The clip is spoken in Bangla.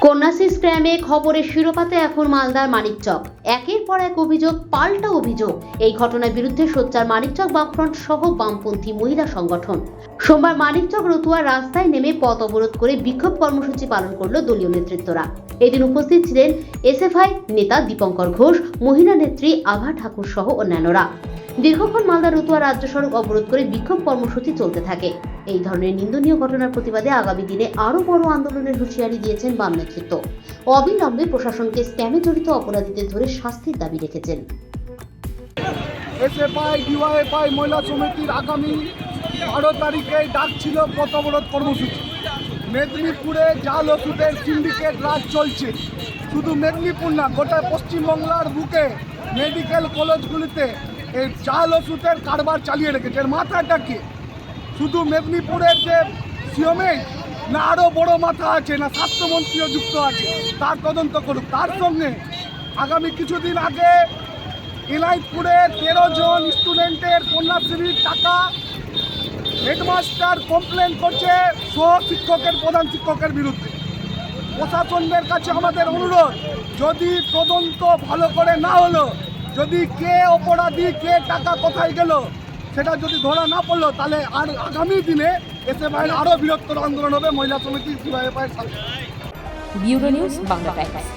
কন্যাশ্রী স্ক্যামে খবরের শিরোপাতে এখন মালদার মানিকচক। একের পর এক অভিযোগ, পাল্টা অভিযোগ। এই ঘটনার বিরুদ্ধে সোচ্চার মানিকচক বামফ্রন্ট সহ বামপন্থী মহিলা সংগঠন। সোমবার মানিকচক রতুয়া রাস্তায় নেমে পথ অবরোধ করে বিক্ষোভ কর্মসূচি পালন করল দলীয় নেতৃত্বরা। এদিন উপস্থিত ছিলেন এসএফআই নেতা দীপঙ্কর ঘোষ, মহিলা নেত্রী আভা ঠাকুর সহ অন্যান্যরা। দীর্ঘক্ষণ মালদা রতুয়া রাজ্য সড়ক অবরোধ করে বিক্ষোভ কর্মসূচি চলতে থাকে। এই ধরনের নিন্দনীয় ঘটনার প্রতিবাদে আগামী দিনে আরো বড় আন্দোলনের হুঁশিয়ারি দিয়েছেন বাম নেতৃত্ব। অবিলম্বে প্রশাসনকে স্ক্যামে জড়িত অপরাধীদের ধরে শাস্তির দাবি রেখেছেন। এসএফআই ডিওয়াইএফআই মহিলা সমিতির আগামী 12 তারিখে ডাক ছিল পথ অবরোধ কর্মসূচি। মেদিনীপুরে জাল ওষুধের সিন্ডিকেট রাজ চলছে। শুধু মেদিনীপুর না, গোটা পশ্চিমবাংলার বুকে মেডিকেল কলেজগুলিতে এই জাল ওষুধের কারবার চালিয়ে রেখেছে। এর মাথাটা কি? শুধু মেদিনীপুরের যে সিএমএ না আরও বড় মাথা আছে, না স্বাস্থ্যমন্ত্রীও যুক্ত আছে, তার তদন্ত করুক। তার সঙ্গে আগামী কিছুদিন আগে ইলাইপুরে 13 জন স্টুডেন্টের কন্যাশ্রীর টাকা হেডমাস্টার কমপ্লেন করছে সহ শিক্ষকের, প্রধান শিক্ষকের বিরুদ্ধে। প্রশাসনদের কাছে আমাদের অনুরোধ, যদি তদন্ত ভালো করে না হলো, যদি কে অপরাধী, কে টাকা কোথায় গেল সেটা যদি ধরা না পড়লো, তাহলে আর আগামী দিনে এসএফআইয়ের আরও বৃহত্তর আন্দোলন হবে মহিলা সমিতি ডিওয়াইএফআইয়ের সাথে। Bureau news Bangla Times.